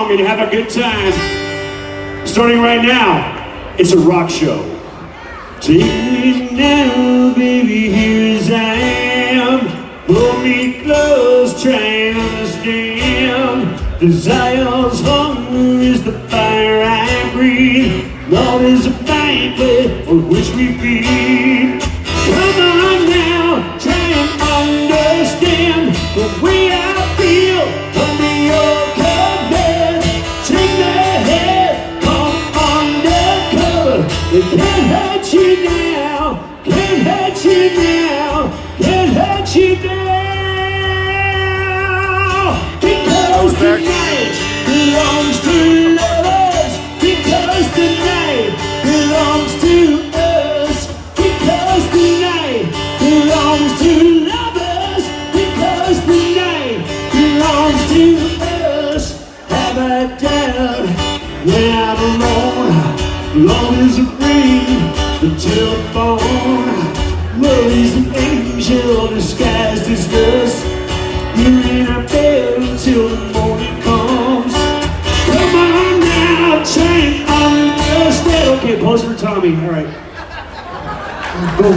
along and have a good time. Starting right now, it's a rock show. Take me now, baby, here as I am. Hold me close, try and understand. Desire's hunger is the fire I breathe. Love is a banquet on which we feed. Come on now, try and understand the way I feel under your command. Take my head, come undercover. They can't hurt you now, can't hurt you now, can't hurt you now. Because tonight belongs to lovers. Because tonight belongs to us. Because tonight belongs to lovers. Because tonight belongs to us. Have I doubt when I'm alone? Love is a ring, the telephone. Love is an angel disguised as dust. You're in our bed until the morning comes. Come on now, try and understand. Okay, pause for Tommy, all right. The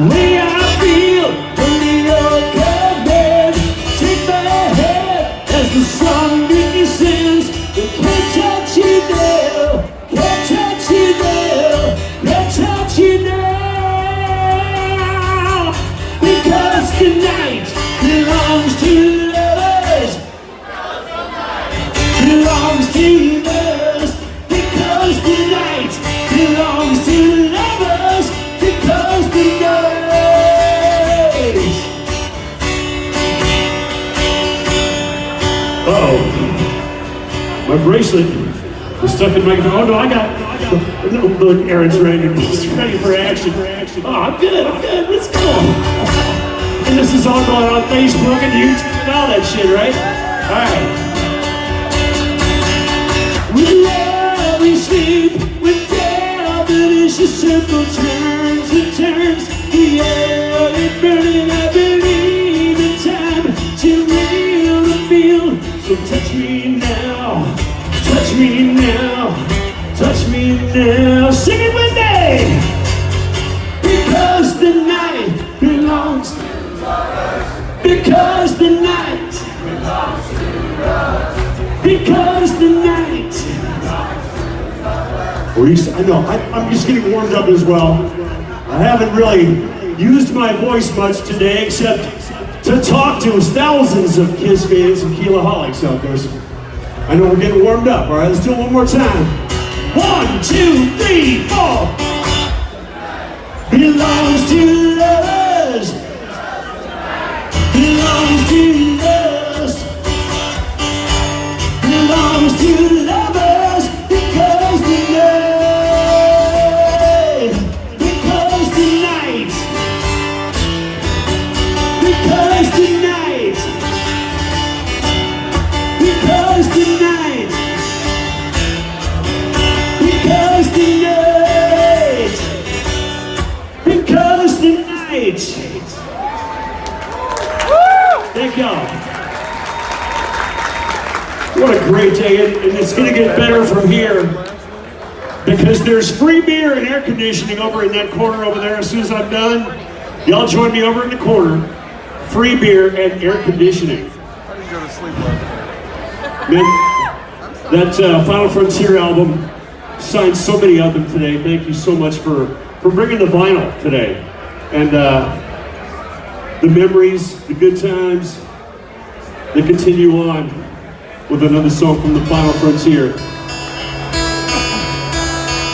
way I feel under your command. Take my head as the sun descends. They can't touch you now, can't touch you now, can't touch you now. Because tonight belongs to lovers. Belongs to us. Because tonight belongs to lovers. Because tonight. Uh-oh. My bracelet was stuck in my... Oh no, I got... No, look, Aaron's ready. He's ready for action. Oh, I'm good, let's go. And this is all going on Facebook and YouTube and all that shit, right? Alright. With love we sleep, with doubt the vicious circle turns and turns. The air is burning, I believe in time to real to feel. So touch me now, touch me now, touch me now. Sing it with me! Because the night belongs to us. Because the night belongs to us. Because the night belongs to us. I know, I'm just getting warmed up as well. I haven't really used my voice much today except to talk to thousands of KISS fans and Keelaholics out there. So I know we're getting warmed up, all right? Let's do it one more time. 1, 2, 3, 4. Belongs to us. Belongs to us. Belongs to lovers. Because tonight. Because tonight. Because tonight. Because tonight. Because tonight. Because tonight. Thank y'all. What a great day, and it's gonna get better from here because there's free beer and air conditioning over in that corner over there. As soon as I'm done, y'all join me over in the corner. Free beer and air conditioning. I didn't go to sleep last Man, that Final Frontier album signed so many of them today. Thank you so much for bringing the vinyl today. And the memories, the good times, they continue on with another song from the Final Frontier.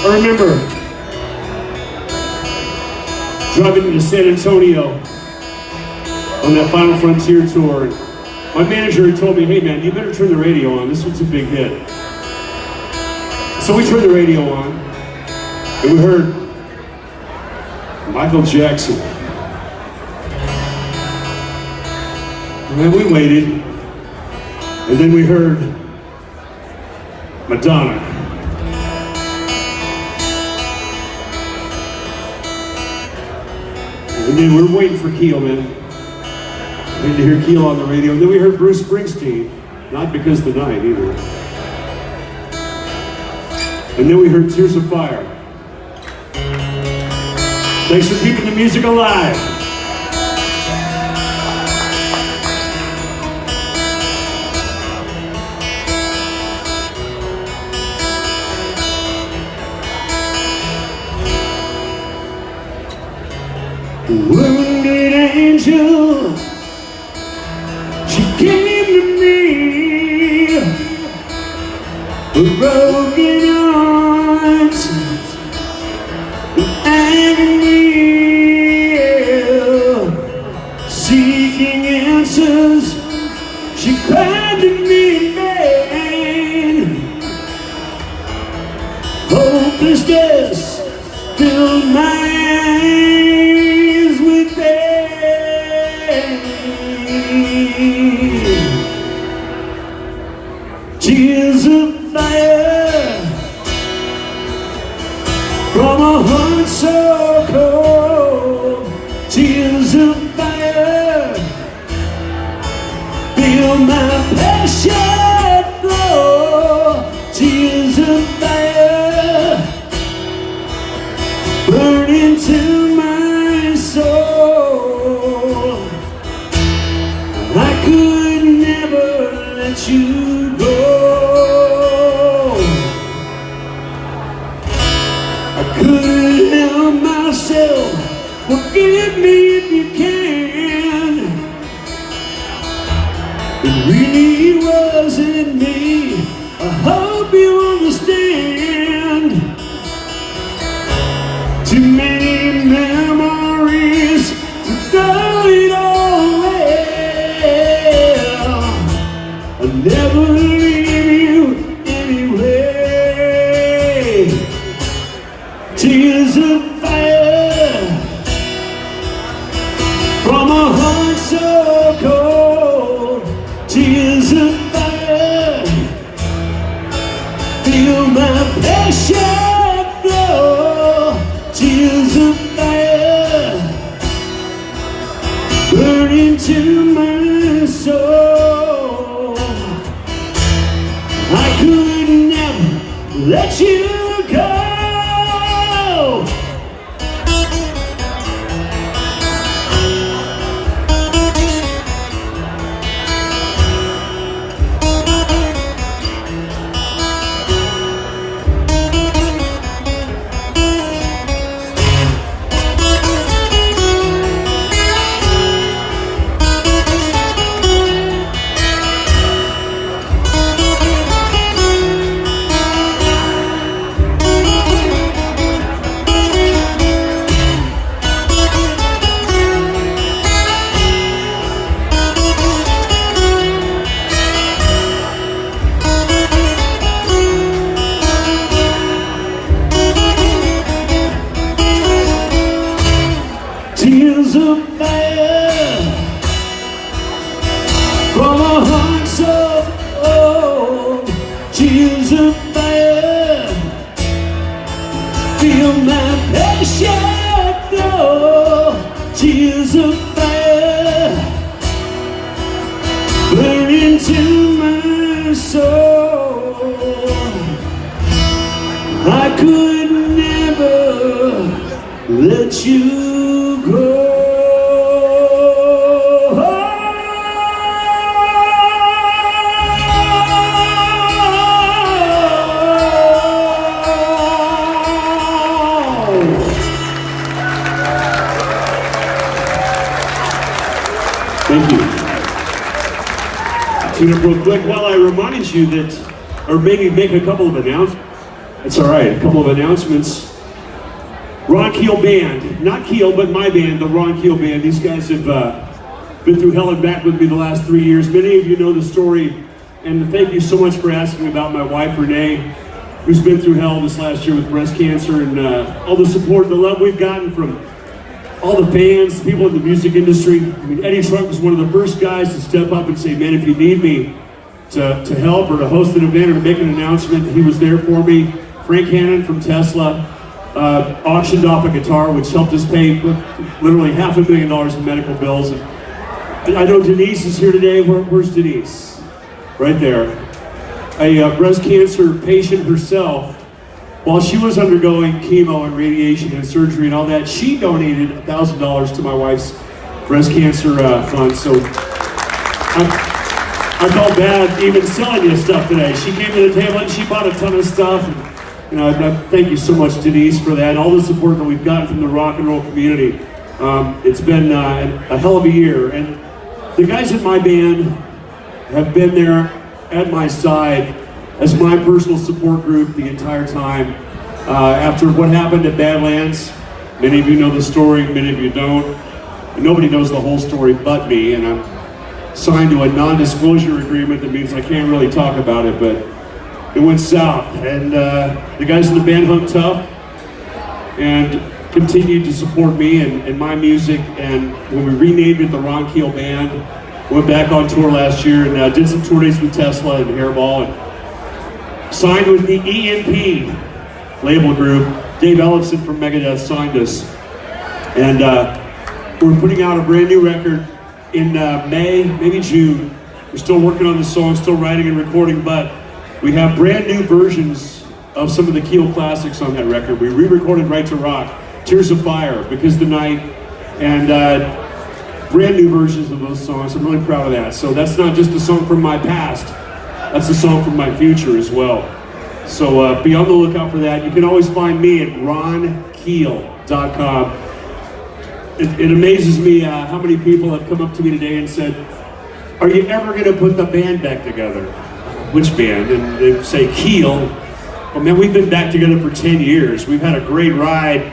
I remember driving into San Antonio on that Final Frontier tour. My manager had told me, hey man, you better turn the radio on, this one's a big hit. So we turned the radio on, and we heard Michael Jackson. And then we waited, and then we heard Madonna. And then we were waiting for Keel, man. We had to hear Keel on the radio. And then we heard Bruce Springsteen, not because of the night either. And then we heard Tears of Fire. Thanks for keeping the music alive. Wounded angel, she came to me. Broken hearts, agony, seeking answers. She cried to me in vain. Hopelessness filled my eyes with pain. Tears of fire from a heart so cold. Tears of fire feel my passion flow. Tears of fire burn into my soul. I could never let you go. Couldn't help myself, forgive me if you can. It really wasn't me, I hope you understand. Too many memories to throw it all away. I'll never leave you anyway. Tears of fire from a heart so cold. Tears of fire feel my passion flow. Tears of fire burn into my soul. I could never let you go. Tears of fire from a heart so old. Tears of fire feel my passion flow. Tears of fire burn into my soul. I could never let you go. Thank you. Tune up real quick while I remind you that, or maybe make a couple of announcements. It's all right, a couple of announcements. Ron Keel Band, not Keel, but my band, the Ron Keel Band. These guys have been through hell and back with me the last 3 years. Many of you know the story, and thank you so much for asking about my wife, Renee, who's been through hell this last year with breast cancer, and all the support, the love we've gotten from all the fans, the people in the music industry. I mean, Eddie Trunk was one of the first guys to step up and say, man, if you need me to help or to host an event or to make an announcement, he was there for me. Frank Hannon from Tesla auctioned off a guitar, which helped us pay literally $500,000 in medical bills. And I know Denise is here today. Where's Denise? Right there. A breast cancer patient herself while she was undergoing chemo and radiation and surgery and all that, she donated $1,000 to my wife's breast cancer fund. So I felt bad even selling you stuff today. She came to the table and she bought a ton of stuff. And, you know, thank you so much, Denise, for that. All the support that we've gotten from the rock and roll community. It's been a hell of a year. And the guys in my band have been there at my side as my personal support group the entire time. After what happened at Badlands, many of you know the story, many of you don't. And nobody knows the whole story but me, and I'm signed to a non-disclosure agreement that means I can't really talk about it, but it went south. And the guys in the band hung tough and continued to support me and my music. And when we renamed it the Ron Keel Band, went back on tour last year and did some tour dates with Tesla and Hairball, and signed with the EMP label group. Dave Ellefson from Megadeth signed us. And we're putting out a brand new record in May, maybe June. We're still working on the song, still writing and recording, but we have brand new versions of some of the Keel classics on that record. We re-recorded Right to Rock, Tears of Fire, Because the Night, and brand new versions of those songs. I'm really proud of that. So that's not just a song from my past, that's a song from my future as well. So be on the lookout for that. You can always find me at ronkeel.com. It amazes me how many people have come up to me today and said, "Are you ever going to put the band back together?" Which band? And they say Keel. Well, man, we've been back together for 10 years. We've had a great ride.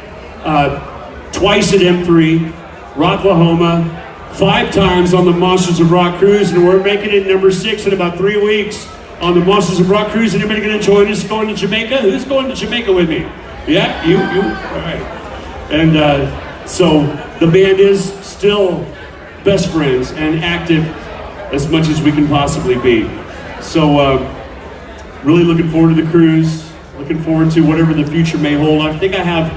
Twice at M3, Rocklahoma, 5 times on the Monsters of Rock cruise, and we're making it number 6 in about 3 weeks on the Monsters of Rock cruise. Anybody going to join us going to Jamaica? Who's going to Jamaica with me? Yeah, you, all right. And so the band is still best friends and active as much as we can possibly be. So really looking forward to the cruise, looking forward to whatever the future may hold. I think I have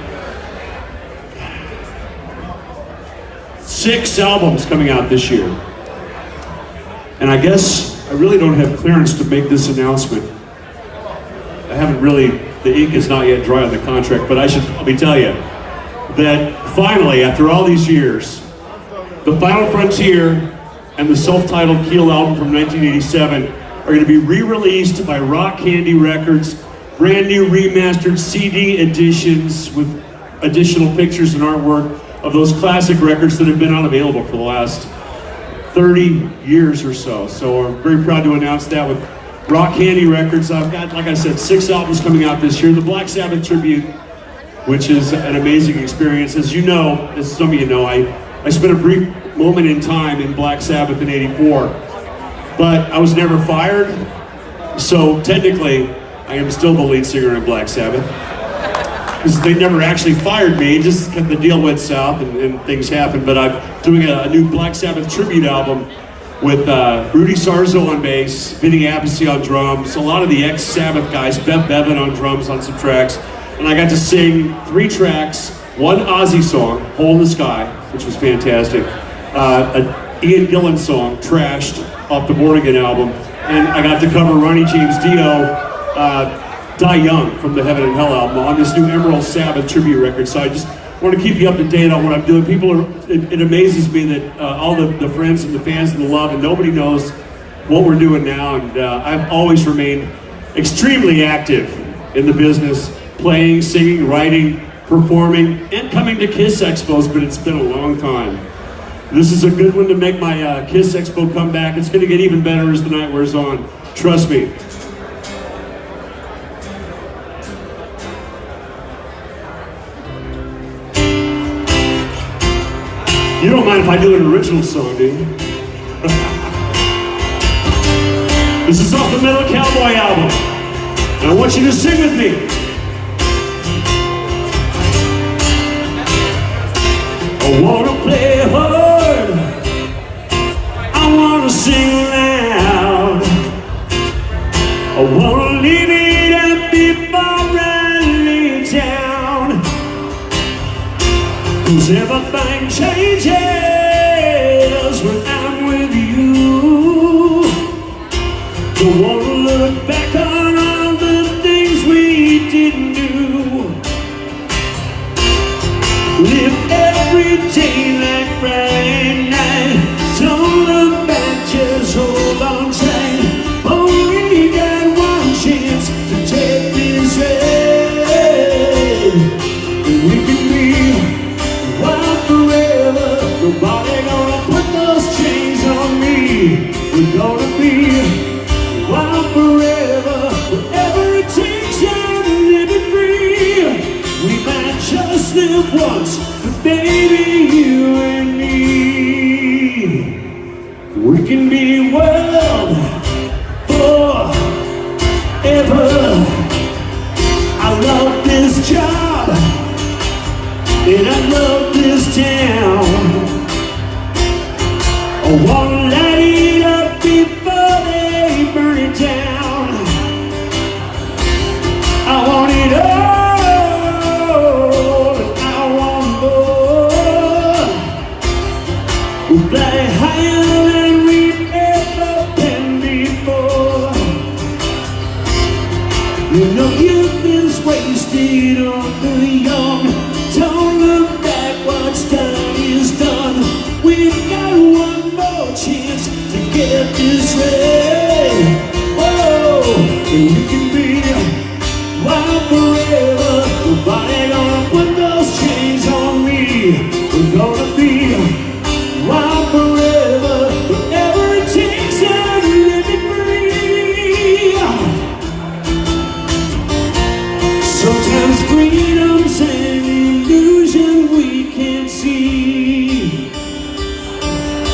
6 albums coming out this year. And I guess I really don't have clearance to make this announcement. I haven't really, the ink is not yet dry on the contract, but let me tell you that finally, after all these years, The Final Frontier and the self-titled Keel album from 1987 are going to be re-released by Rock Candy Records, brand new remastered CD editions with additional pictures and artwork of those classic records that have been unavailable for the last 30 years or so. So we're very proud to announce that with Rock Candy Records. I've got, like I said, 6 albums coming out this year. The Black Sabbath tribute, which is an amazing experience. As you know, as some of you know, I spent a brief moment in time in Black Sabbath in '84, but I was never fired, so technically I am still the lead singer in Black Sabbath, because they never actually fired me, just the deal went south and things happened. But I'm doing a new Black Sabbath tribute album with Rudy Sarzo on bass, Vinnie Vincent on drums, a lot of the ex-Sabbath guys, Bev Bevan on drums on some tracks, and I got to sing 3 tracks, 1 Ozzy song, Hole in the Sky, which was fantastic, an Ian Gillan song, Trashed, off the Born Again album, and I got to cover Ronnie James Dio, Die Young from the Heaven and Hell album on this new Emerald Sabbath tribute record. So I just want to keep you up to date on what I'm doing. It amazes me that all the friends and the fans and the love, and nobody knows what we're doing now. And I've always remained extremely active in the business, playing, singing, writing, performing, and coming to KISS Expos, but it's been a long time. This is a good one to make my KISS Expo comeback. It's going to get even better as the night wears on. Trust me. You don't mind if I do an original song, do you? This is off the Metal Cowboy album, and I want you to sing with me. I wanna play hard, I wanna sing loud, I wanna leave it up before I lay down, 'cause everything changes when I'm with you. Don't wanna look back on all the things we didn't do. and I love this town. I wanna light it up before they burn it down. I want it all, and I want more. We'll fly higher than we've ever been before. You know youth is wasted on the young. Don't look back, what's done is done. We've got one more chance to get this right. Whoa, and we can be wild forever. Nobody gonna put those chains on me. We're gonna be wild forever. Whatever it takes, I'm living free. Sometimes freedom's an illusion we can't see.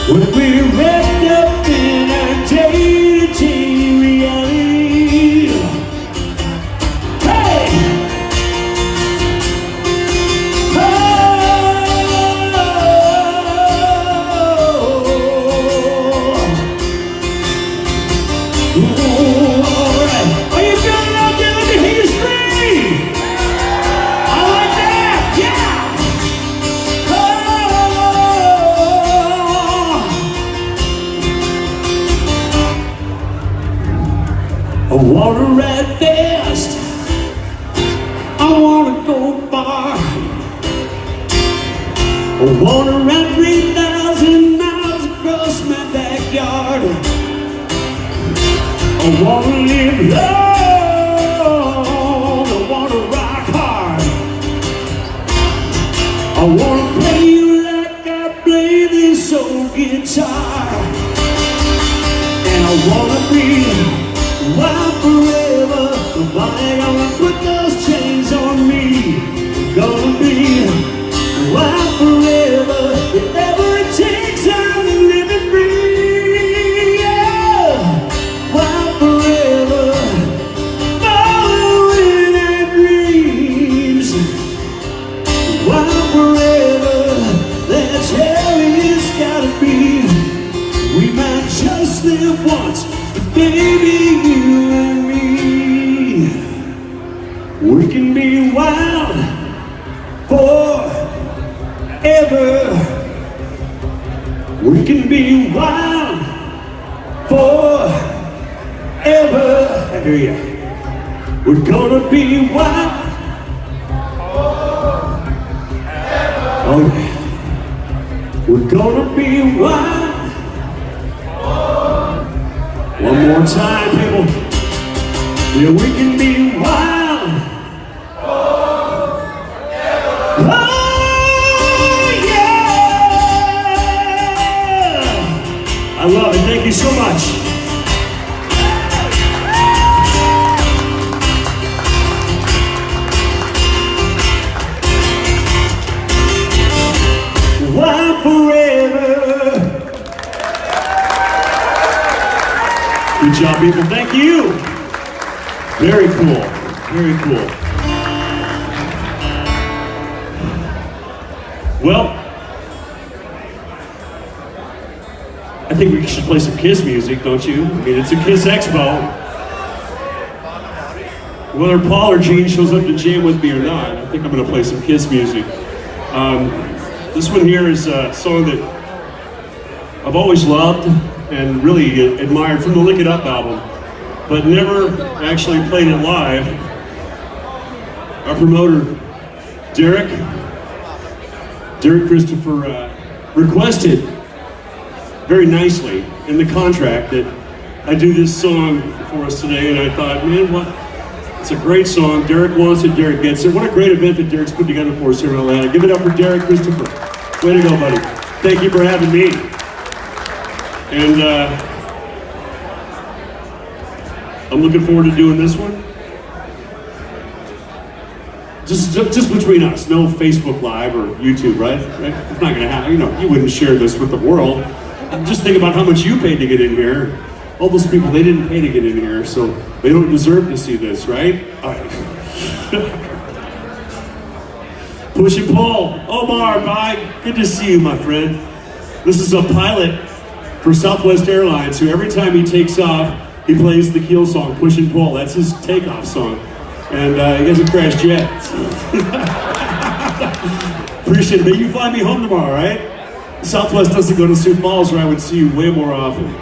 When we're wrapped up in our day-to-day reality. Hey! Oh! Alright, are you feeling out there? Let me hear you scream! I like that, yeah! I wanna ride fast, I wanna go far. I wanna ride 3,000 miles across my backyard. I wanna live long, I wanna rock hard. I wanna play you like I play this old guitar. And I wanna be wild forever. Nobody gonna put those chains on me. Gonna be wild forever. Whatever it takes, I'm living free. Yeah. Wild forever. Following our dreams. Wild forever. That's how it's gotta be. We might just live once, but baby, you and me, we can be wild forever. We can be wild forever. I hear you. We're gonna be wild forever. Oh yeah. We're gonna be wild. One more time, people. Yeah, we can be wild. Oh, yeah! I love it. Thank you so much. Wild forever. Good job, people. Thank you. Very cool. Very cool. Well, I think we should play some KISS music, don't you? I mean, it's a KISS Expo. Whether Paul or Gene shows up to jam with me or not, I think I'm going to play some KISS music. This one here is a song that I've always loved and really admired from the Lick It Up album, but never actually played it live. Our promoter, Derek Christopher, requested very nicely in the contract that I do this song for us today, and I thought, man, what? It's a great song. Derek wants it, Derek gets it. What a great event that Derek's put together for us here in Atlanta. Give it up for Derek Christopher. Way to go, buddy. Thank you for having me. And I'm looking forward to doing this one. Just between us, no Facebook Live or YouTube, right? It's not gonna happen. You know, you wouldn't share this with the world. Just think about how much you paid to get in here. All those people, they didn't pay to get in here, so they don't deserve to see this, right? All right. Push and pull. Omar, bye. Good to see you, my friend. This is a pilot for Southwest Airlines who every time he takes off, he plays the Keel song, Push and Pull. That's his takeoff song. And he hasn't crashed yet. Appreciate it. But you fly me home tomorrow, right? Southwest doesn't go to Sioux Falls where I would see you way more often.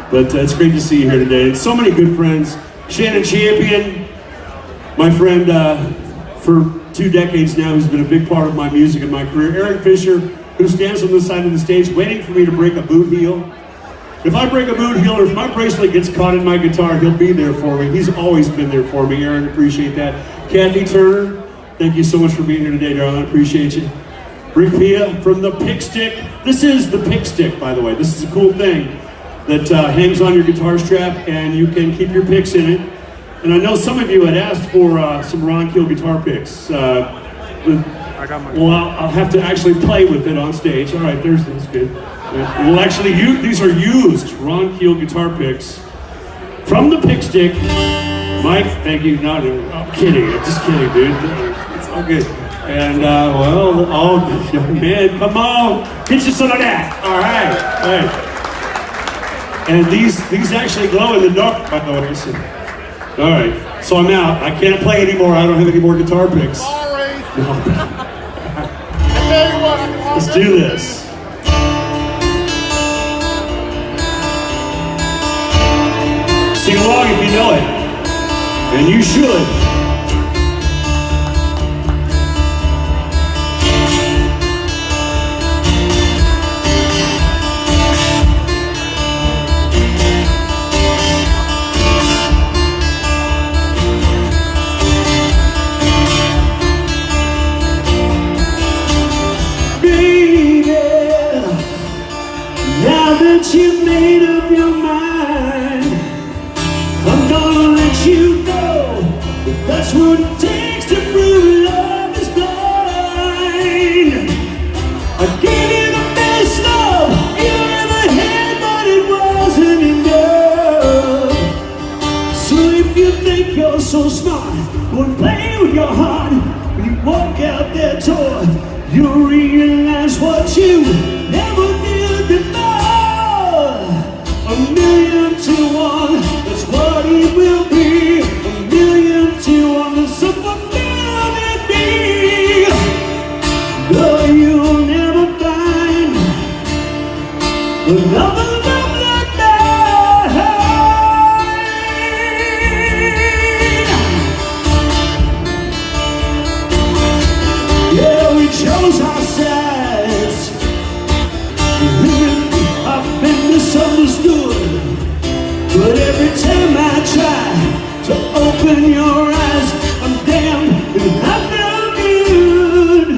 But it's great to see you here today. And so many good friends. Shannon Champion, my friend for 2 decades now, who's been a big part of my music and my career. Eric Fisher, who stands on the side of the stage waiting for me to break a boot heel. If I break a boot heel or if my bracelet gets caught in my guitar, he'll be there for me. He's always been there for me. Aaron, appreciate that. Kathy Turner, thank you so much for being here today, darling. I appreciate you. Rick Pia from the Pick Stick. This is the Pick Stick, by the way. This is a cool thing that hangs on your guitar strap and you can keep your picks in it. And I know some of you had asked for some Ron Keel guitar picks. I got my. Well, I'll have to actually play with it on stage. All right, that's good. We'll actually use, these are used Ron Keel guitar picks from the Pick Stick. Mike, thank you. No, I'm kidding. I'm just kidding, dude. It's all good. And well, oh man, come on, get you some of that. All right, all right. And these actually glow in the dark, by the way. So, all right, so I'm out. I can't play anymore. I don't have any more guitar picks. Sorry. No. I tell you what, I can Let's do this. Sing along if you know it, and you should. That you made up your mind, I'm gonna let you know that that's what it takes to prove love is blind. I gave you the best love you ever had, but it wasn't enough. So if you think you're so smart, well, play with your heart. When you walk out that door, you'll realize what you never did before. 1,000,000-to-1, that's what it will be. 1,000,000-to-1, that's so fulfilled it be. Though you'll never find another love like mine. Yeah, we chose our sides. I've been misunderstood, but every time I try to open your eyes, I'm damned and I'm no good.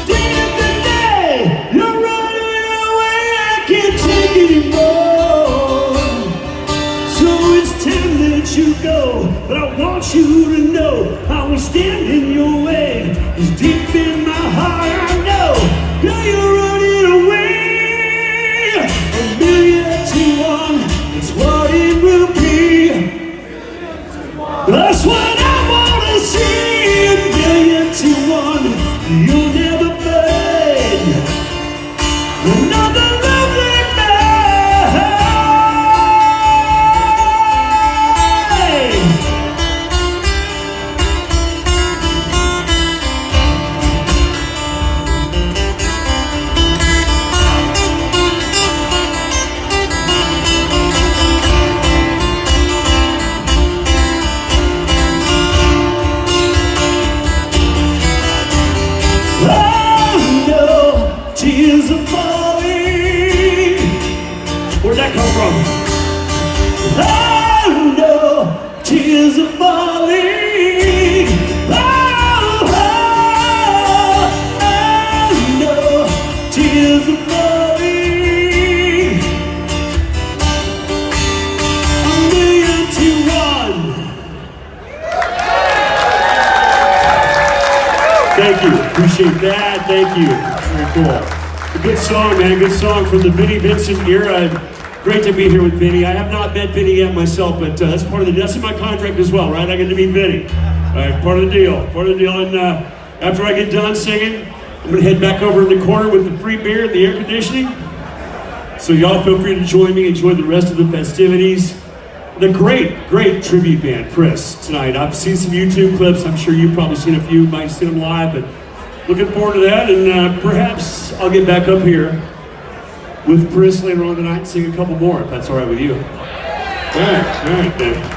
Day after day, you're running away, I can't take it anymore. So it's time that you go, but I want you to know I will stand in your way. 'Cause deep in my heart I know, girl, you're running away. 1,000,000-to-1, that's what it will be. That's what I wanna see. 1,000,000-to-1, you'll never fade. Another love like mine. Tears are falling. Where'd that come from? Oh no, tears are falling. Oh, no, tears are falling. 1,000,000-to-1. Thank you. Appreciate that. Thank you. Very cool. A good song, man. Good song from the Vinnie Vincent era. Great to be here with Vinnie. I have not met Vinnie yet myself, but that's in my contract as well, right? I get to meet Vinnie. All right, part of the deal. Part of the deal. And After I get done singing, I'm gonna head back over in the corner with the free beer and the air conditioning. So y'all feel free to join me, enjoy the rest of the festivities. The great tribute band, Chris, tonight. I've seen some YouTube clips. I'm sure you've probably seen a few, might have seen them live, but looking forward to that. And perhaps I'll get back up here with Chris later on tonight and sing a couple more, if that's all right with you. All right then.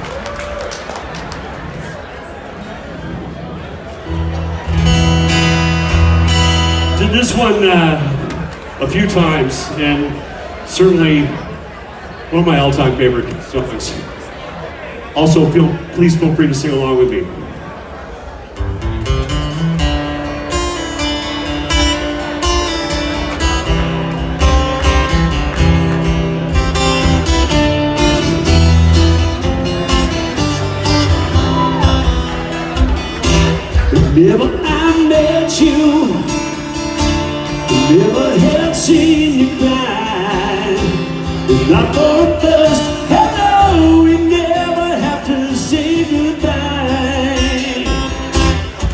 Did this one a few times, and certainly one of my all-time favorite songs. Also, please feel free to sing along with me. Never I met you, never had seen you cry. If not for a first hello, we never have to say goodbye.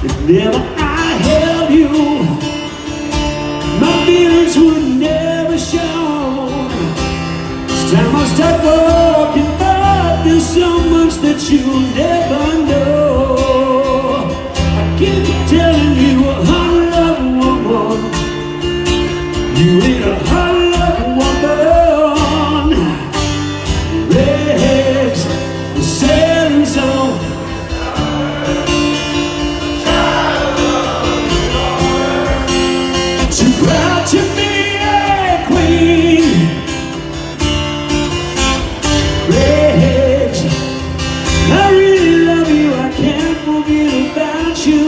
If never I held you, my feelings would never show. It's time I start walking, but there's so much that you'll never know. Keep telling you a hot love woman, you ain't a hot love woman. Legs, the sailing song. Too proud to be a queen. Legs, I really love you, I can't forget about you.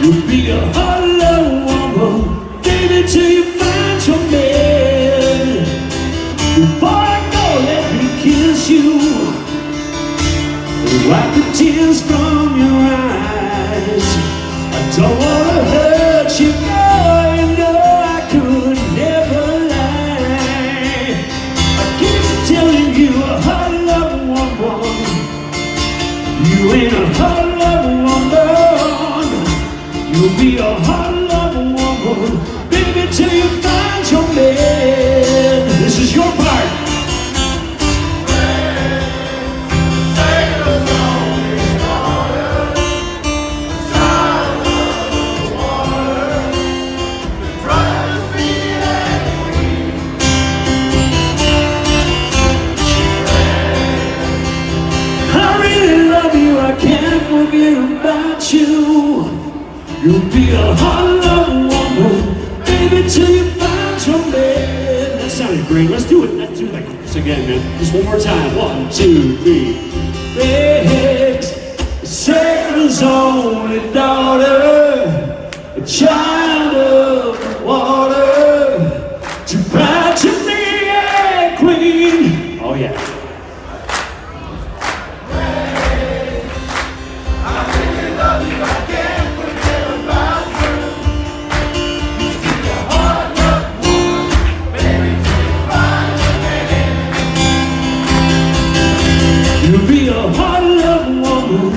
You'll be a hot love woman, baby, till you find your man. Before I go, let me kiss you, wipe the tears from your eyes. I don't wanna hurt you, girl, you know I could never lie. I keep telling you a hot love woman, you ain't a hot love woman. You'll be a hot love woman, baby, till you find your man. This is your part. I really love you, I can't forget about you. You'll be a hot love woman, baby, till you find your man. That sounded great. Let's do it. Let's do that chorus again, man. Just one more time. 1, 2, 3. Legs, Satan's only daughter, a child of the water, too proud to be a queen. Oh yeah. You'll be a hot love woman,